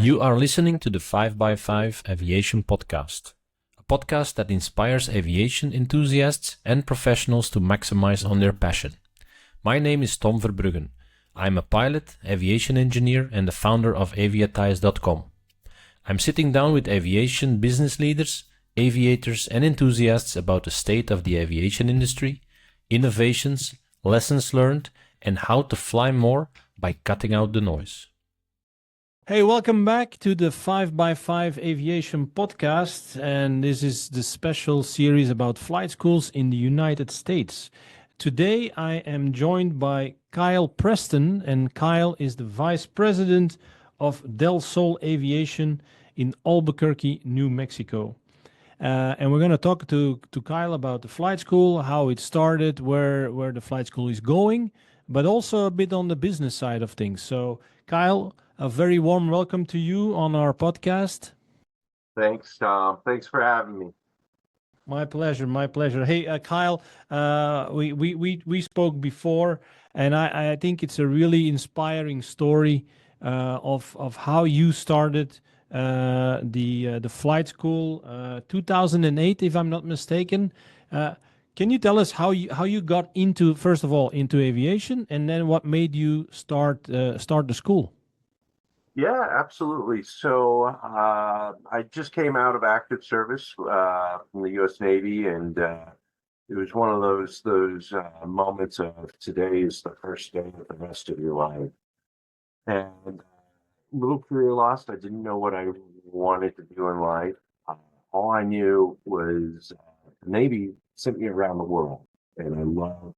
You are listening to the 5x5 Aviation Podcast, a podcast that inspires aviation enthusiasts and professionals to maximize on their passion. My name is Tom Verbruggen. I'm a pilot, aviation engineer, and the founder of Aviatize.com. I'm sitting down with aviation business leaders, aviators, and enthusiasts about the state of the aviation industry, innovations, lessons learned, and how to fly more by cutting out the noise. Hey, welcome back to the 5x5 Aviation Podcast, and this is the special series about flight schools in the United States. Today I am joined by Kyle Preston, and Kyle is the Vice President of Del Sol Aviation in Albuquerque, New Mexico. And we're going to talk to Kyle about the flight school, how it started, where the flight school is going, but also a bit on the business side of things. So, Kyle, a very warm welcome to you on our podcast. Thanks, Tom. Thanks for having me. My pleasure. My pleasure. Hey, Kyle, we spoke before, and I think it's a really inspiring story of how you started the flight school 2008, if I'm not mistaken. Can you tell us how you got into, first of all, into aviation, and then what made you start the school? Yeah, absolutely. So I just came out of active service from the U.S. Navy, and it was one of those moments of today is the first day of the rest of your life. And a little career lost. I didn't know what I wanted to do in life. All I knew was the Navy sent me around the world, and I love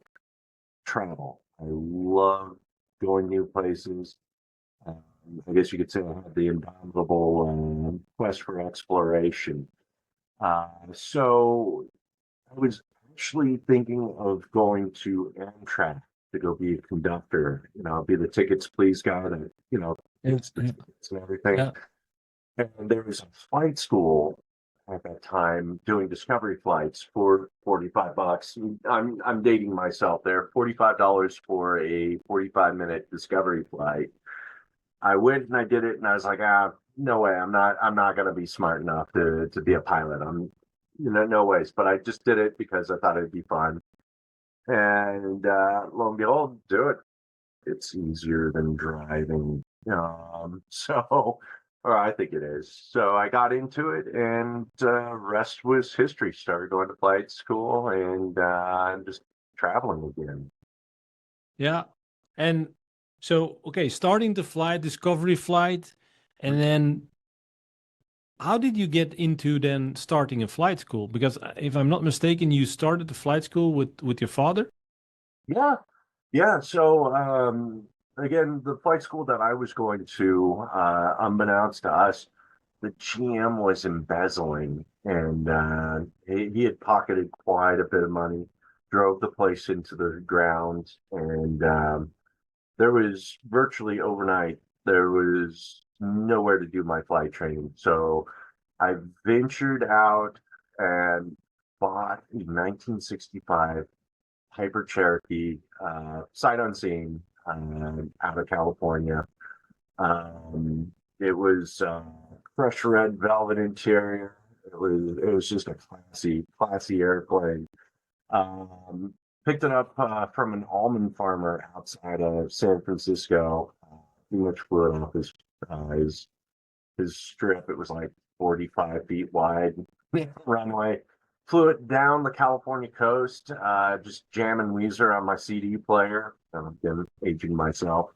travel. I love going new places. I guess you could say I had the indomitable quest for exploration. So I was actually thinking of going to Amtrak to go be a conductor, be the tickets please guy that, it's the tickets and everything. Yeah. And there was a flight school at that time doing discovery flights for $45. I'm dating myself there. $45 for a 45-minute discovery flight. I went and I did it, and I was like, no way, I'm not gonna be smart enough to be a pilot. No ways. But I just did it because I thought it'd be fun. And lo and behold, do it. It's easier than driving. Or I think it is. So I got into it, and rest was history. Started going to flight school and just traveling again. Yeah, and so, okay, starting to fly, discovery flight, and then how did you get into then starting a flight school? Because if I'm not mistaken, you started the flight school with your father? Yeah. So, again, the flight school that I was going to, unbeknownst to us, the GM was embezzling, and he had pocketed quite a bit of money, drove the place into the ground, and there was virtually overnight, there was nowhere to do my flight training. So I ventured out and bought a 1965 Hyper Cherokee, sight unseen, out of California. It was fresh red velvet interior. It was just a classy airplane. Picked it up from an almond farmer outside of San Francisco. Pretty much flew it off his strip. It was like 45 feet wide runway. Flew it down the California coast, just jamming Weezer on my CD player. Again, aging myself.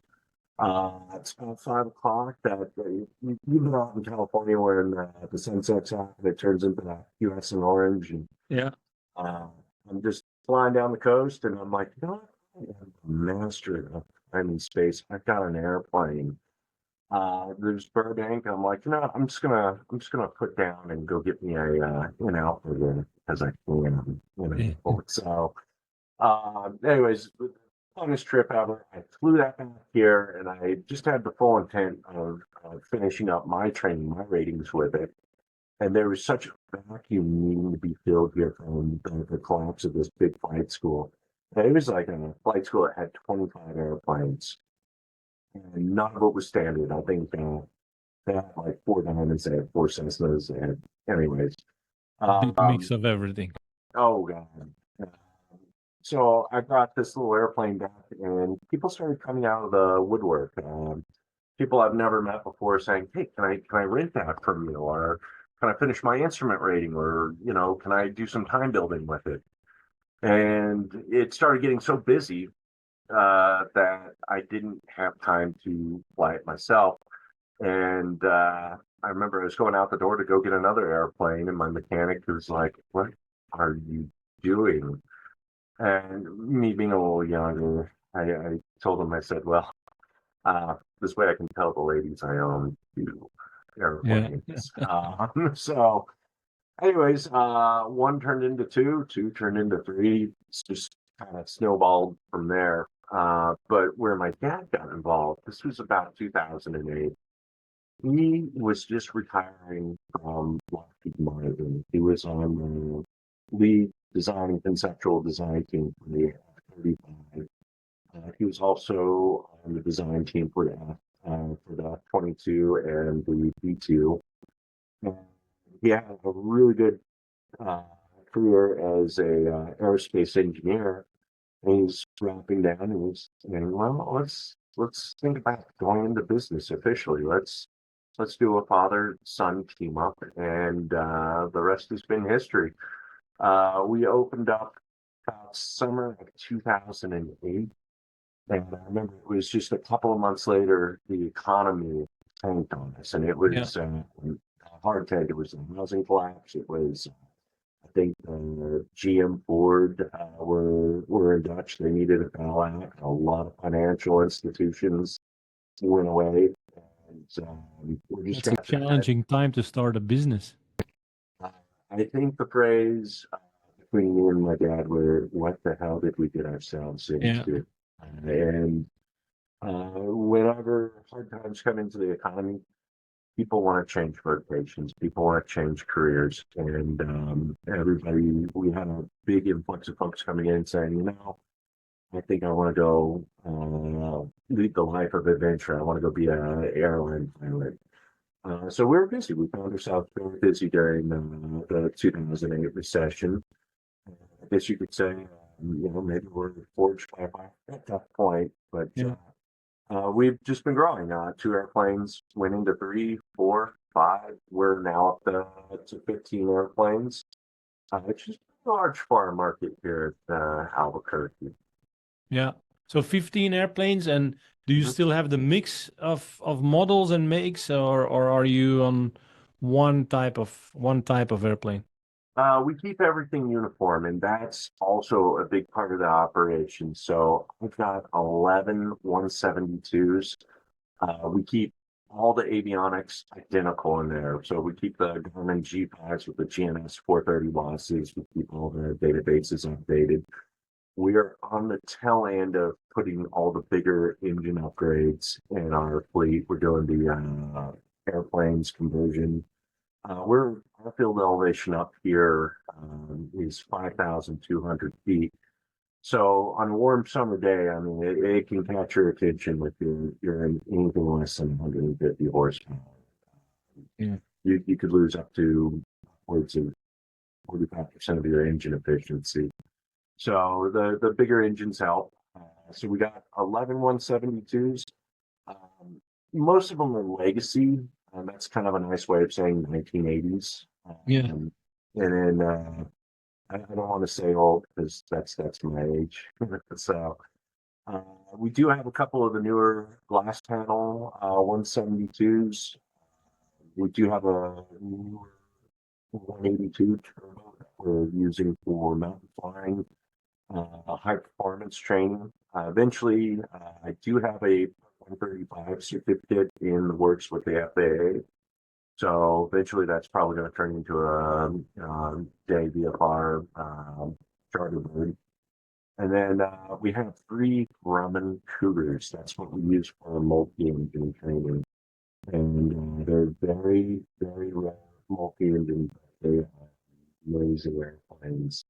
It's about 5 o'clock. You've been out in California when the sun sets out and it turns into that US and orange. And, yeah. I'm just flying down the coast, and I'm like, I'm a master of time and space. I've got an airplane. There's Burbank. I'm like, I'm just gonna put down and go get me an outfit as I can. Yeah. So, anyways, the funnest trip ever. I flew that back here, and I just had the full intent of finishing up my training, my ratings with it. And there was such a vacuum needing to be filled here from the collapse of this big flight school. It was like a flight school that had 25 airplanes, and none of it was standard. I think They had like 4 Diamonds, they had 4 Cessnas, and anyways. A big mix Um, of everything. oh God. So I brought this little airplane back, and people started coming out of the woodwork. People I've never met before saying, "Hey, can I rent that from you, or can I finish my instrument rating, or can I do some time building with it?" And it started getting so busy that I didn't have time to fly it myself. And I remember I was going out the door to go get another airplane, and my mechanic was like, "What are you doing?" And me being a little younger, I told him, I said, "Well, this way I can tell the ladies I own two Yeah. airplanes." So, anyways, one turned into two, two turned into three. It's just kind of snowballed from there. But where my dad got involved, this was about 2008. He was just retiring from Lockheed Martin. He was on the lead design and conceptual design team for the F-35. He was also on the design team for the F-22 and the B-2. And he had a really good uh, career as a aerospace engineer. And he's wrapping down, and he's saying, "Well, let's think about going into business officially. Let's do a father-son team up," and the rest has been history. We opened up about summer of 2008, and I remember it was just a couple of months later, the economy tanked on us, and it Yeah. was a hard tank. It was a housing collapse. It was, I think, GM Ford were in Dutch. They needed a bailout. A lot of financial institutions went away, and we're just That's a scratching our head. challenging time to start a business. Uh, I think the phrase between me and my dad were, "What the hell did we get ourselves Yeah. into?" And whenever hard times come into the economy, people want to change vocations, people want to change careers, and we had a big influx of folks coming in saying, "I think I want to go lead the life of adventure. I want to go be an airline pilot." So we were busy. We found ourselves very busy during the 2008 recession. I guess you could say, maybe we're forged by fire at that point, but Yeah. we've just been growing. Two airplanes went into three, four, five. We're now up to 15 airplanes, which is a large for our market here at Albuquerque. Yeah. So 15 airplanes, and do you Mhm. still have the mix of models and makes, or are you on one type of airplane? We keep everything uniform, and that's also a big part of the operation. So I've got 11 172s. We keep all the avionics identical in there. So we keep the Garmin G5s with the GNS 430 losses. We keep all the databases updated. We are on the tail end of putting all the bigger engine upgrades in our fleet. We're doing the airplanes conversion. Our field elevation up here is 5,200 feet. So on a warm summer day, I mean, it can catch your attention if you're in anything less than 150 horsepower. Yeah. You could lose up to upwards of 45% of your engine efficiency. So the bigger engines help. So we got 11 172s. Um, Most of them are legacy. That's kind of a nice way of saying 1980s. Yeah. And then I don't want to say old because that's my age. So uh, we do have a couple of the newer glass panel 172s. We do have a newer 182 turbo that we're using for mountain flying, high performance training. Eventually, I do have a 135 certificate in the works with the FAA. So eventually, that's probably going to turn into a day VFR charter bird. And then we have three Grumman Cougars. That's what we use for multi-engine training. And they're very, very rare multi-engine. They are amazing airplanes.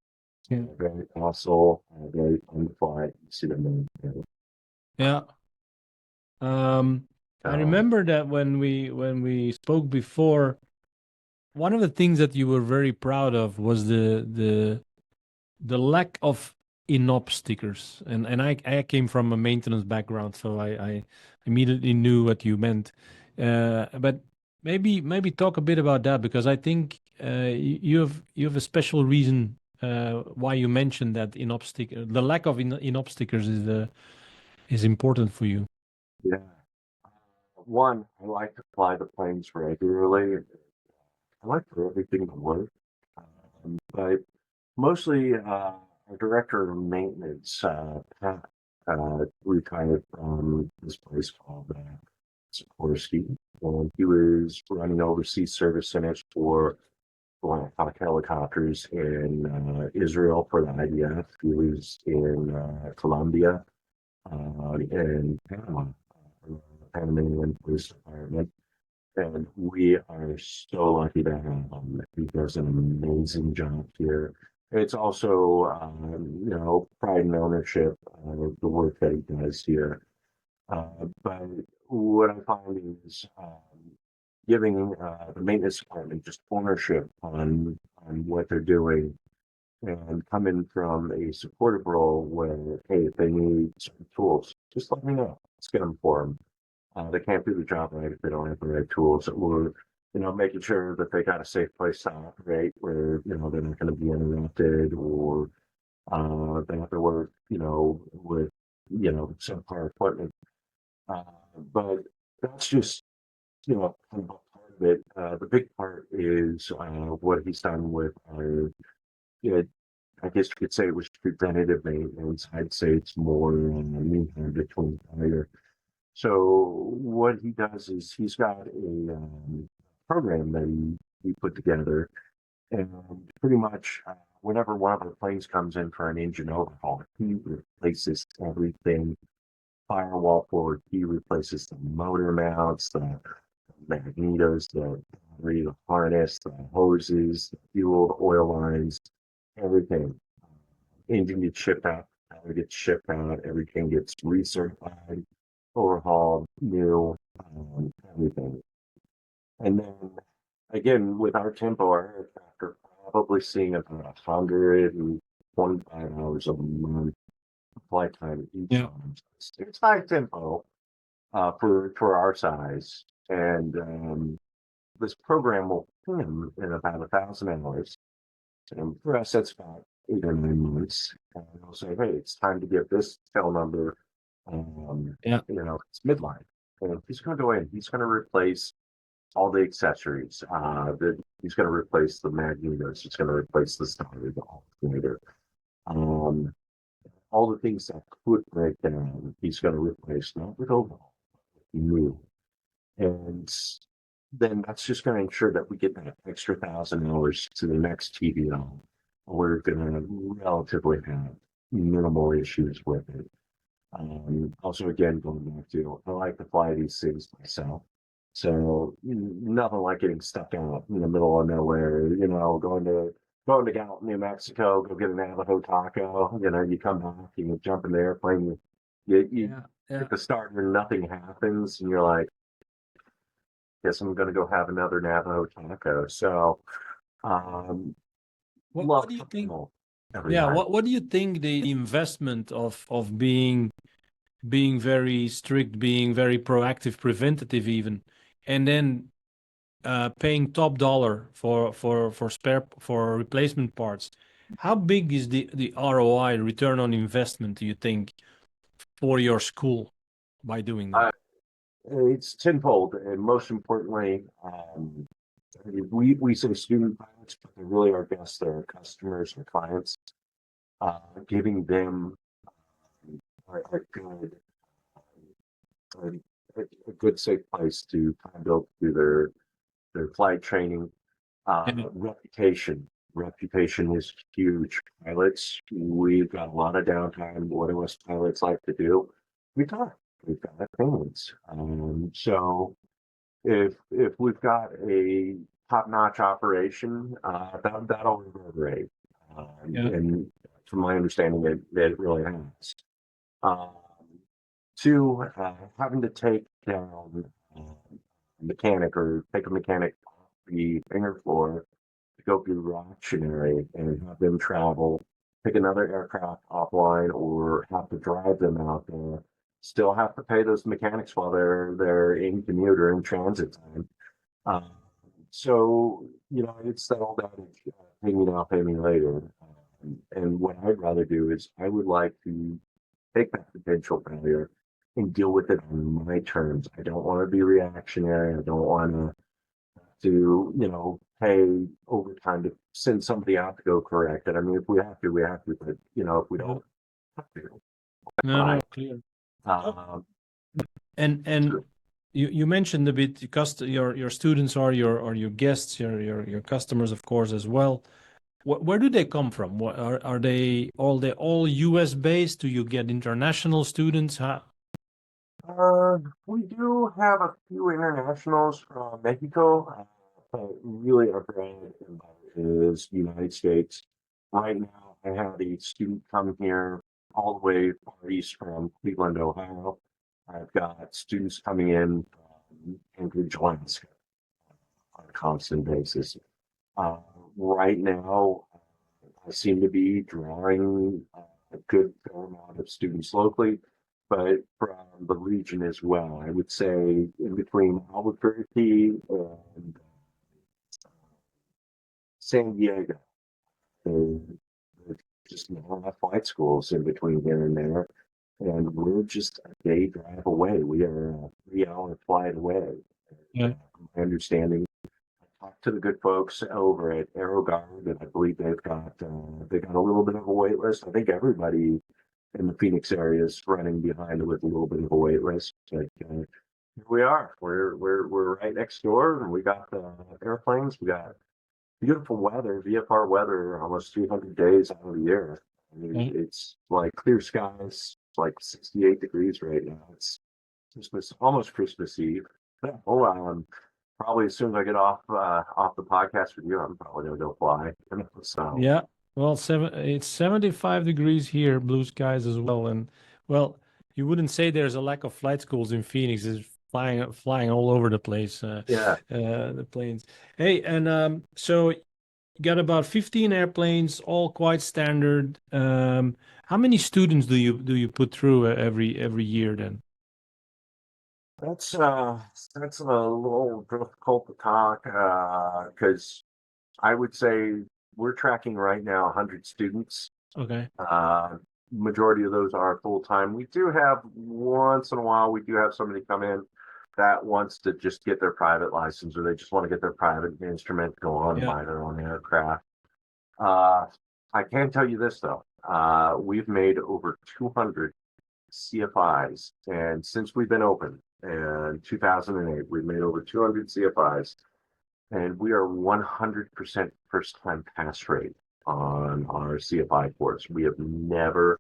Yeah. Very docile, very fun to fly. You see them in. Yeah. Um, I remember that when we spoke before, one of the things that you were very proud of was the lack of in-op stickers, and I came from a maintenance background, so I immediately knew what you meant. But maybe talk a bit about that, because I think you have a special reason why you mentioned that in-op sticker, the lack of in-op stickers is important for you. Yeah. One, I like to fly the planes regularly. I like for everything to work. But mostly, our director of maintenance, Pat, retired from this place called Sikorsky, and he was running overseas service centers for Black Hawk helicopters in Israel for the IDF. He was in Colombia and Panama, the Panamanian Police Department. And we are so lucky to have him. He does an amazing job here. It's also, pride and ownership of the work that he does here. But what I find is giving the maintenance department just ownership on what they're doing, and coming from a supportive role where, hey, if they need certain tools, just let me know. Let's get them for them. They can't do the job right if they don't have the right tools, or making sure that they got a safe place to operate where they're not going to be interrupted, or they have to work with subpar equipment. But that's just kind of a part of it. The big part is what he's done with our, I guess you could say it was preventative maintenance. I'd say it's more meantime between fire. So what he does is he's got a program that he put together, and pretty much whenever one of our planes comes in for an engine overhaul, he replaces everything firewall forward. He replaces the motor mounts, the magnetos, the battery, the harness, the hoses, the fuel, the oil lines, everything. Engine gets shipped out, battery gets shipped out, everything gets recertified, overhauled, new, everything. And then again, with our tempo, our aircraft are probably seeing about 125 hours a month flight time each Yeah. time. It's high tempo for our size, and this program will film in about 1,000 hours. And for us, that's about 8 or 9 months. And it'll say, hey, it's time to get this tail number. Yeah. It's midline. And he's going to go in. He's going to replace all the accessories. He's going to replace the magnetos. He's going to replace the starter, the alternator. All the things that could break down, he's going to replace, not with overhaul, but new. And then that's just going to ensure that we get that extra 1,000 hours to the next TVL. We're going to relatively have minimal issues with it. Also, again, going back to, I like to fly these things myself. So nothing like getting stuck out in the middle of nowhere, going to Gallup, New Mexico, go get a Navajo taco. You come back, you jump in the airplane, you hit the starter, nothing happens, and you're like, guess I'm going to go have another Navajo taco. So, What do you think? Yeah, what do you think the investment of being very strict, being very proactive, preventative even, and then paying top dollar for replacement parts? How big is the ROI, return on investment, do you think, for your school by doing that? It's tenfold, and most importantly, we say student pilots, but they're really our guests, they're our customers, our clients. Giving them a good safe place to kind of go through their flight training. Reputation is huge. Pilots, we've got a lot of downtime. What do us pilots like to do? We've got opinions. So if we've got a top-notch operation, that'll reverberate. And from my understanding, it really has. Two, having to take down mechanic or take a mechanic off the hangar floor to go be reactionary and have them travel, pick another aircraft offline, or have to drive them out there. Still have to pay those mechanics while they're in commute or in transit time. Uh, so it's that old adage, pay me now, pay me later. And what I'd rather do is I would like to take that potential failure and deal with it on my terms. I don't want to be reactionary. I don't want to pay overtime to send somebody out to go correct it. I mean, if we have to, we have to. But if we don't have to, No, fine. no, clear. Um, And you mentioned a bit your students are your guests, your customers, of course, as well. Where do they come from? What are they all US based? Do you get international students? Huh? we do have a few internationals from Mexico, but really our bread and butter is United States. Right now, I have a student come here all the way far east from Cleveland, Ohio. I've got students coming in from Anchorage, Alaska on a constant basis. Uh, right now, I seem to be drawing a good fair amount of students locally, but from the region as well. I would say in between Albuquerque and San Diego, there's just not enough flight schools in between here and there. And we're just a day drive away. We are a 3-hour flight away. Yeah. My understanding, I talked to the good folks over at AeroGuard, and I believe they've got a little bit of a wait list. I think everybody in the Phoenix area is running behind with a little bit of a wait list. But here we are. We're right next door, and we got airplanes. We got beautiful weather, VFR weather, almost 300 days out of the year. I mean, it's like clear skies, like 68 degrees right now. It's Christmas, almost Christmas Eve. Yeah, hold on. Probably as soon as I get off the podcast with you, I'm probably gonna go fly. So Yeah. Well, it's 75 degrees here, blue skies as well. And well, you wouldn't say there's a lack of flight schools in Phoenix. It's flying all over the place, yeah, the planes. Hey, and so you got about 15 airplanes, all quite standard. How many students do you put through every year then? that's a little difficult to talk because I would say we're tracking right now 100 students. Okay. Majority of those are full time. We do have once in a while, we do have somebody come in that wants to just get their private license or they just want to get their private instrument, go on and Yeah. buy their own aircraft. I can tell you this though, we've made over 200 CFIs, and since we've been open in 2008, we've made over 200 CFIs, and we are 100% first time pass rate on our CFI course. We have never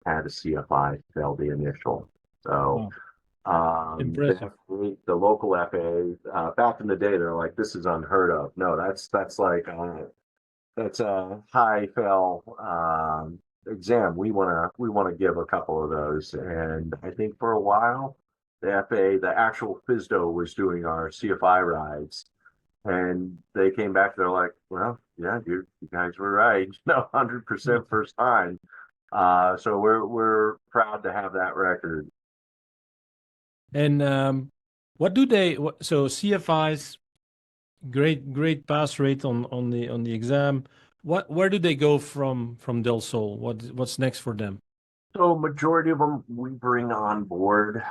had a CFI fail the initial. So Wow. Impressive. the local FAA, back in the day, they're like, this is unheard of. No, that's like that's a high fail exam. We wanna give a couple of those, and I think for a while the FAA, the actual FISDO was doing our CFI rides, and they came back. They're like, well, yeah, you guys were right. No, 100% first time. So we're proud to have that record. And so CFIs, great pass rate on the exam. Where do they go from Del Sol? What's next for them? So majority of them we bring on board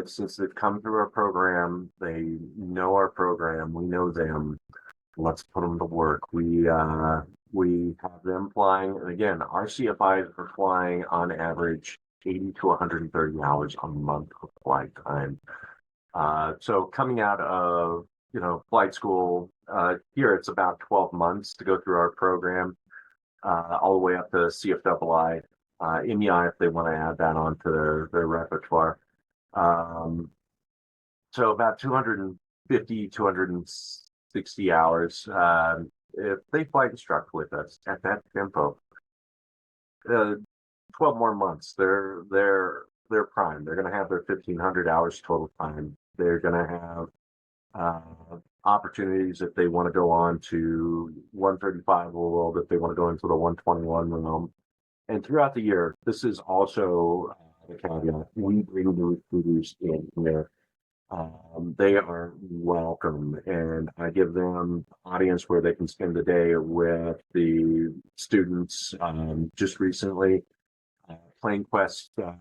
since they've come through our program. They know our program. We know them. Let's put them to work. We have them flying, and again, our CFIs are flying on average 80 to 130 hours a month of flight time. So coming out of flight school here, it's about 12 months to go through our program, all the way up to CFII, MEI if they want to add that onto their repertoire. Um, so about 250, 260 hours. If they flight instruct with us at that tempo, 12 more months, they're prime. They're going to have their 1,500 hours total time They're going to have opportunities if they want to go on to 135 world, if they want to go into the 121 realm. And throughout the year, this is also the caveat, we bring the recruiters in here. They are welcome, and I give them audience where they can spend the day with the students. Just recently, Plane Quest, or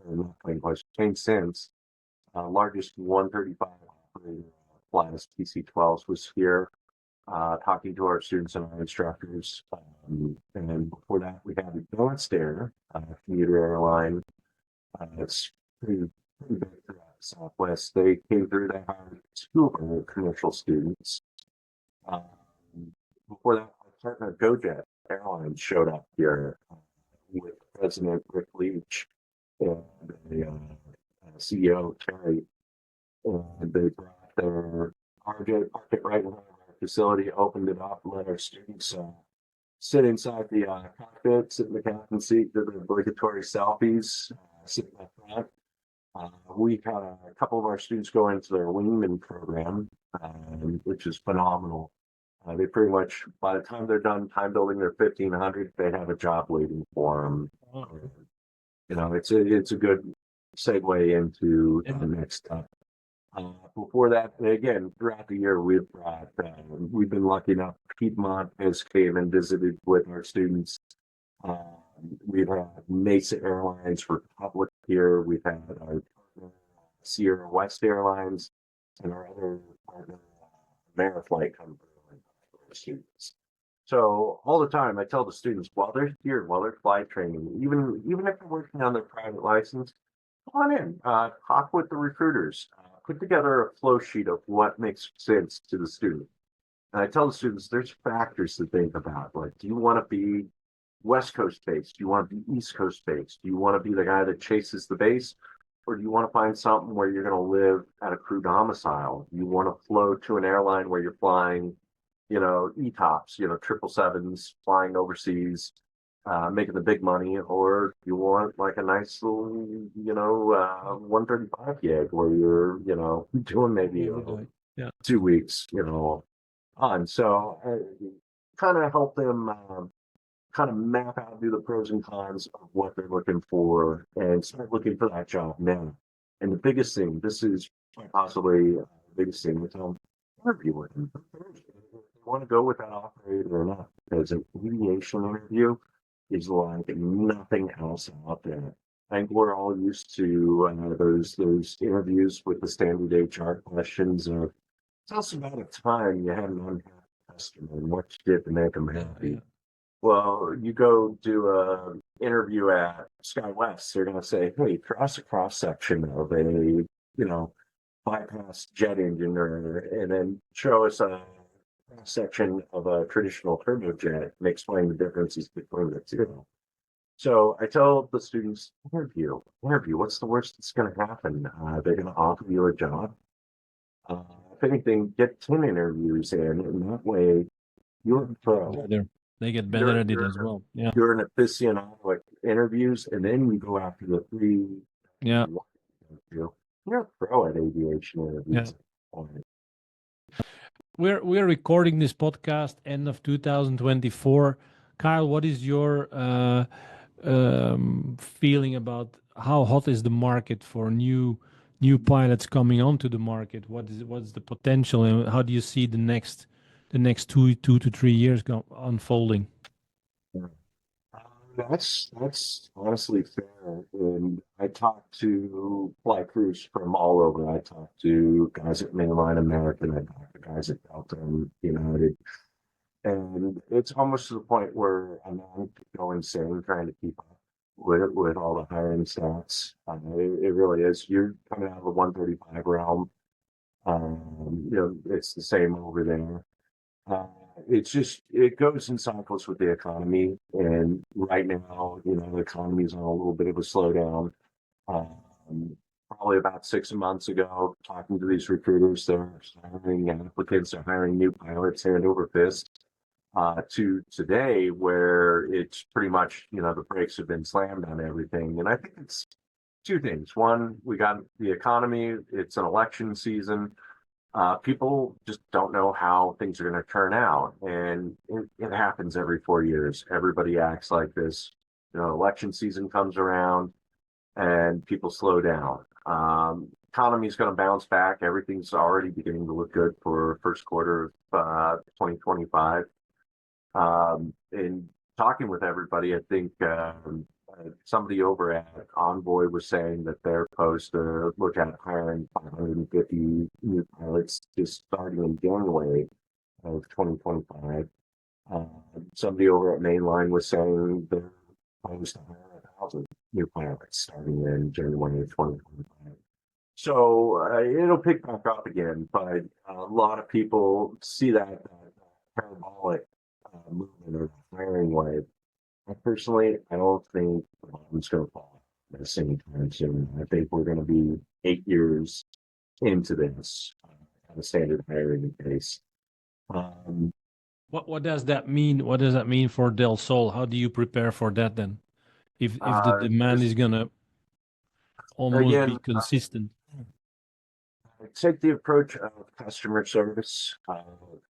not Plane Quest, Plane Sense, largest 135 operator flights, PC-12s, was here talking to our students and our instructors. And then before that, we had Advanced Air, commuter airline. It's pretty big throughout the Southwest. They came through, they hired 2 of our commercial students. Before that, our partner GoJet Airlines showed up here with President Rick Leach and the CEO Terry, and they brought their RJ, parked it right in front of our facility, opened it up, let our students sit inside the cockpit, sit in the captain seat, do the obligatory selfies, sit in the front. We had a couple of our students go into their wingman program, which is phenomenal. They pretty much, by the time they're done time building their 1500, they have a job waiting for them. You know, it's a good segue into the next step. Before that, again, throughout the year, we've been lucky enough. Piedmont has came and visited with our students. We've had Mesa Airlines Republic here. We've had our partner Sierra West Airlines and our other partner Ameriflight come through and for our students. So all the time, I tell the students while they're here, while they're flight training, even if they're working on their private license, come on in, talk with the recruiters, put together a flow sheet of what makes sense to the student. And I tell the students there's factors to think about. Like, do you want to be West Coast based? Do you want to be East Coast based? Do you want to be the guy that chases the base? Or do you want to find something where you're going to live at a crew domicile? You want to flow to an airline where you're flying, you know, ETOPS, you know, 777s, flying overseas, making the big money, or you want like a nice little, you know, 135 gig where you're, you know, doing maybe 2 weeks, you know, on. So kind of help them kind of map out, do the pros and cons of what they're looking for, and start looking for that job now. And the biggest thing, this is quite possibly the biggest thing, with them interview with them. If they want to go with that operator or not, because an aviation interview is like nothing else out there. I think we're all used to those interviews with the standard HR questions of, tell us about a time you had an unhappy customer and what you did to make them happy. Yeah. Well, you go do a interview at SkyWest, they're going to say, hey, draw us a cross section of a, you know, bypass jet engine, and then show us a cross section of a traditional turbojet and explain the differences between the two. So I tell the students, interview. What's the worst that's going to happen? They're going to offer you a job. If anything, get 10 interviews in, and that way you're a pro. They get better at it as well. Yeah, you're an aficionado at interviews, and then you go after the 3. Yeah, you're a pro at aviation interviews. Yeah. We're recording this podcast end of 2024. Kyle, what is your feeling about how hot is the market for new pilots coming onto the market? What's the potential, and how do you see the next 2 to 3 years unfolding? That's honestly fair. And I talk to flight crews from all over. I talk to guys at Mainline American. I talk to guys at Delta and United. And it's almost to the point where I'm going insane trying to keep up with all the hiring stats. It really is. You're coming out of the 135 realm. You know, it's the same over there. It's just, it goes in cycles with the economy. And right now, you know, the economy is on a little bit of a slowdown. Probably about 6 months ago, talking to these recruiters, they're hiring applicants, they're hiring new pilots hand over fist. To today, where it's pretty much, you know, the brakes have been slammed on everything. And I think it's two things. One, we got the economy. It's an election season. People just don't know how things are going to turn out. And it happens every 4 years. Everybody acts like this. Election season comes around and people slow down. Economy is going to bounce back. Everything's already beginning to look good for first quarter of 2025. In talking with everybody, I think somebody over at Envoy was saying that they're supposed to look at hiring 550 new pilots just starting in January of 2025. Somebody over at Mainline was saying they're supposed to hire 1,000 new pilots starting in January of 2025. So it'll pick back up again, but a lot of people see that parabolic movement or hiring wave. Personally, I don't think the bottom's going to fall at the same time soon. I think we're going to be 8 years into this at a standard hiring pace. What does that mean? What does that mean for Del Sol? How do you prepare for that then? If the demand is going to almost be consistent. Take the approach of customer service.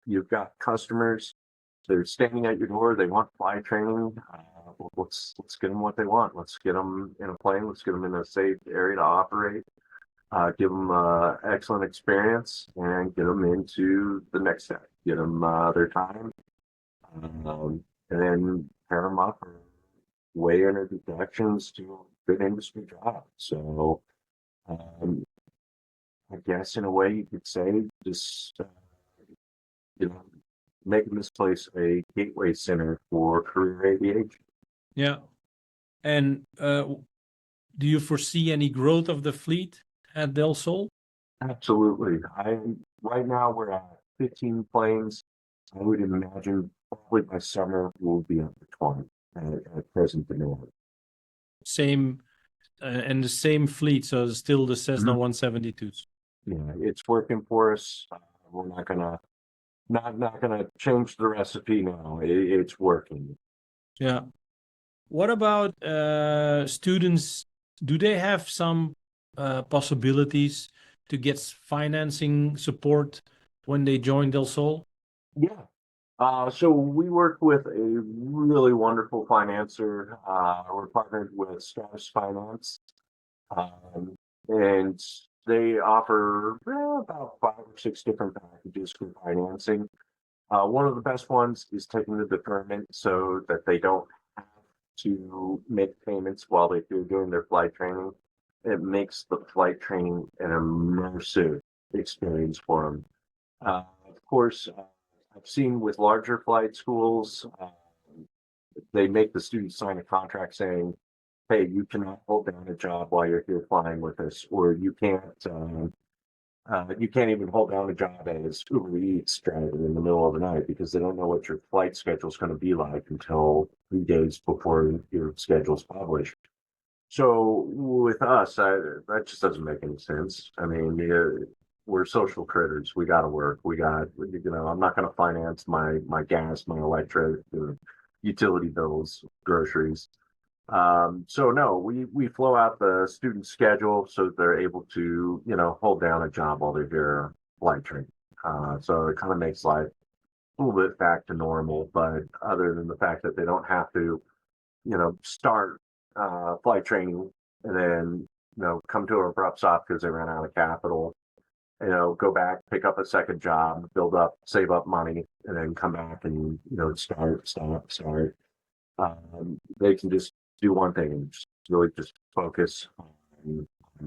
You've got customers. They're standing at your door. They want flight training. Let's get them what they want. Let's get them in a plane. Let's get them in a safe area to operate. Give them excellent experience and get them into the next step. Get them their time, and then pair them up or way introductions to a good industry job. So, I guess in a way you could say just making this place a gateway center for career aviation. Yeah. And do you foresee any growth of the fleet at Del Sol? Absolutely. Right now we're at 15 planes. I would imagine probably by summer we'll be up to 20 at present demand. Same and the same fleet, so still the Cessna 172s. Yeah, it's working for us. We're not gonna change the recipe now. It's working. Yeah. What about students? Do they have some possibilities to get financing support when they join Del Sol? Yeah. So we work with a really wonderful financer. We're partnered with Stars Finance, and they offer about 5 or 6 different packages for financing. One of the best ones is taking the deferment so that they don't have to make payments while they're doing their flight training. It makes the flight training an immersive experience for them. Of course, I've seen with larger flight schools, they make the students sign a contract saying, hey, you cannot hold down a job while you're here flying with us, or you can't even hold down a job as Uber Eats driver in the middle of the night because they don't know what your flight schedule is going to be like until 3 days before your schedule's published. So with us, that just doesn't make any sense. I mean, we're social critters. We got to work. I'm not going to finance my gas, my electric, utility bills, groceries. So no, we flow out the student schedule so that they're able to, hold down a job while they're here flight training. So it kind of makes life a little bit back to normal, but other than the fact that they don't have to, start flight training and then, come to an abrupt stop because they ran out of capital, go back, pick up a second job, build up, save up money, and then come back and, start. They can just do one thing and just focus on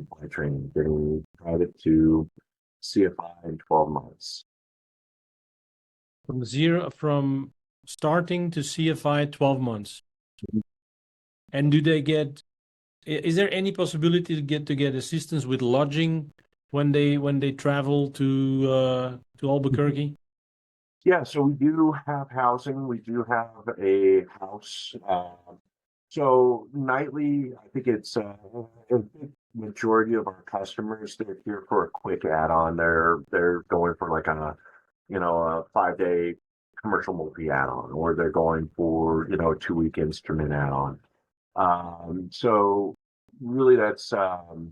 flight training, getting private to CFI in 12 months. From starting to CFI 12 months. And is there any possibility to get assistance with lodging when they travel to Albuquerque? Yeah, so we do have housing. We do have a house. So nightly, I think it's a big majority of our customers, they're here for a quick add-on. They're going for like a 5-day commercial multi add-on, or they're going for, a 2-week instrument add-on. So really that's, 40,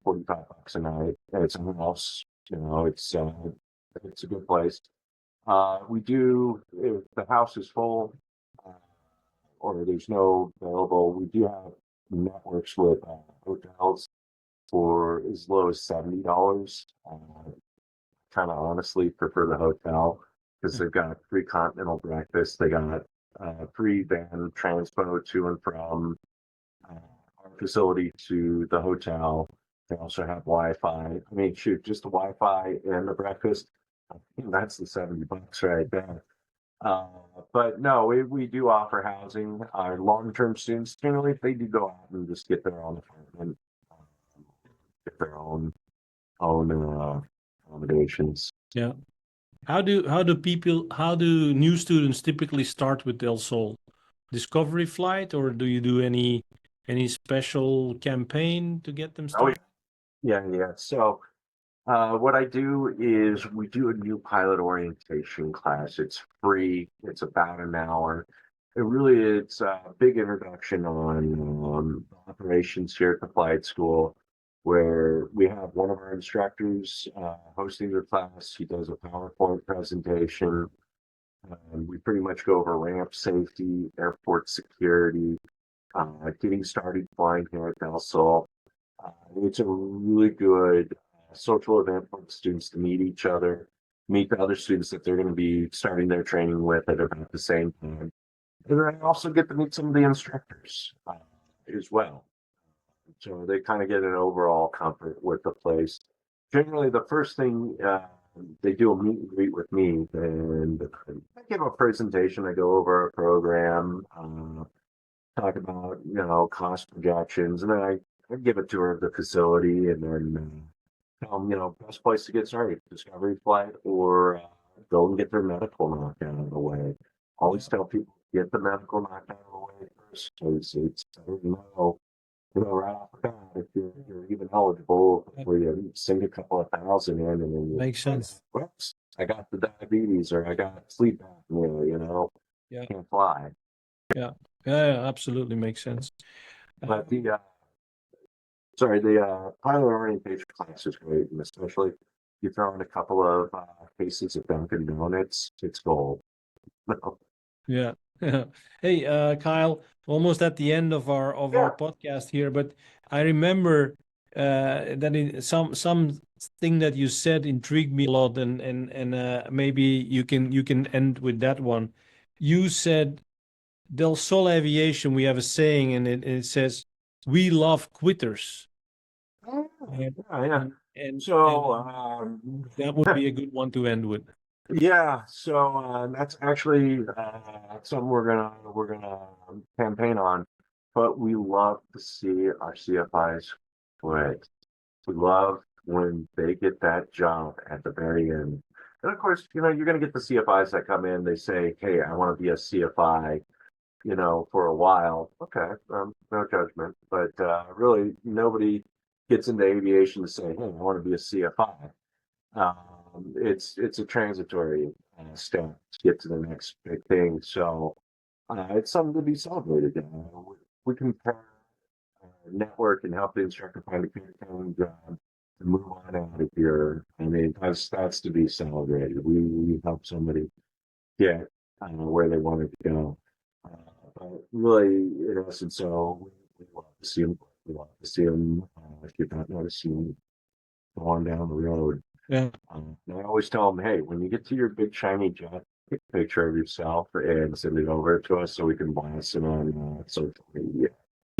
45 bucks a night. And it's a house, it's a good place. We do, if the house is full, uh, or there's no available, we do have networks with hotels for as low as $70. Kind of honestly prefer the hotel because they've got free continental breakfast. They got free van transpo to and from our facility to the hotel. They also have Wi-Fi. I mean, shoot, just the Wi-Fi and the breakfast. I think that's the $70 right there. Uh, but no, we do offer housing. Our long-term students, generally, if they do go out and just get their own apartment, get their own accommodations. Yeah. How do new students typically start with Del Sol? Discovery flight, or do you do any special campaign to get them Oh, started? yeah. So what I do is we do a new pilot orientation class. It's free. It's about an hour. It's a big introduction on operations here at the flight school, where we have one of our instructors hosting the class. He does a PowerPoint presentation. We pretty much go over ramp safety, airport security, getting started flying here at Del Sol. It's a really good social event for the students to meet each other, meet the other students that they're going to be starting their training with at about the same time. And then I also get to meet some of the instructors as well. So they kind of get an overall comfort with the place. Generally, the first thing they do a meet and greet with me, and I give a presentation. I go over our program, talk about cost projections, and then I give a tour of the facility, and then tell them best place to get started: discovery flight, or go and get their medical knocked out of the way. Always tell people get the medical knocked out of the way first, because it's better to know right off the bat if you're even eligible before you sink a couple of thousand in, and then Makes sense. whoops, I got the diabetes, or I got sleep apnea, Yeah. can't fly. Yeah, absolutely makes sense. But the pilot orientation class is great, and especially you throw in a couple of cases of Dunkin' Donuts, it's gold. Yeah. Hey, Kyle, almost at the end of our podcast here, but I remember that something that you said intrigued me a lot, and maybe you can end with that one. You said Del Sol Aviation, we have a saying, and it says, "We love quitters." Yeah. And So that would be a good one to end with. yeah, so that's actually something we're gonna campaign on. But we love to see our CFIs quit. We love when they get that job at the very end. And of course, you're gonna get the CFIs that come in. They say, "Hey, I want to be a CFI," for a while. Okay, no judgment, but really nobody gets into aviation to say, "Hey, I want to be a CFI." It's a transitory step to get to the next big thing. So it's something to be celebrated. We can network and help the instructor find a good paying job to move on out of here. I mean, that's to be celebrated. We help somebody get where they wanted to go. But really, in essence, so we love to see them. We love to see them. If you've not noticed, see them go on down the road. Yeah. And I always tell them, hey, when you get to your big shiny jet, take a picture of yourself and send it over to us so we can blast it on social media.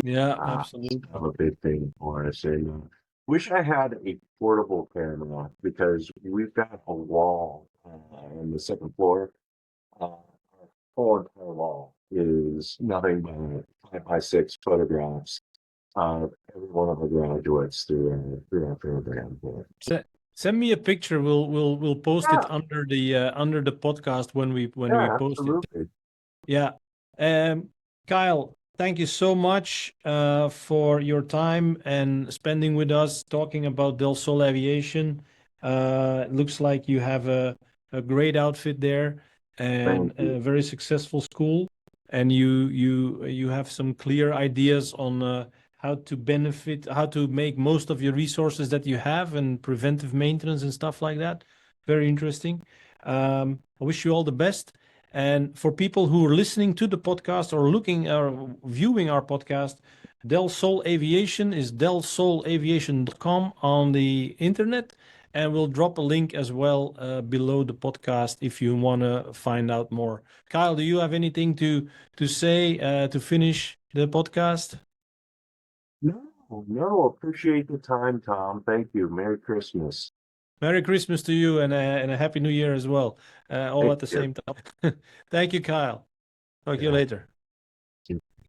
Yeah, absolutely. It's a big thing for us. And wish I had a portable camera, because we've got a wall on the second floor. Our whole entire wall is nothing but 5x6 photographs of every one of the graduates through our program. Send me a picture. We'll post Yeah. it under the podcast when we post Absolutely. it. Yeah. Kyle, thank you so much for your time and spending with us talking about Del Sol Aviation. It looks like you have a great outfit there and a very successful school, and you have some clear ideas on how to benefit, how to make most of your resources that you have, and preventive maintenance and stuff like that. Very interesting. I wish you all the best. And for people who are listening to the podcast or looking or viewing our podcast, Del Sol Aviation is delsolaviation.com on the internet. And we'll drop a link as well below the podcast if you want to find out more. Kyle, do you have anything to say to finish the podcast? No, appreciate the time, Tom. Thank you. Merry Christmas. Merry Christmas to you, and a Happy New Year as well, all at the same time. Thank you, Kyle. Talk to you later.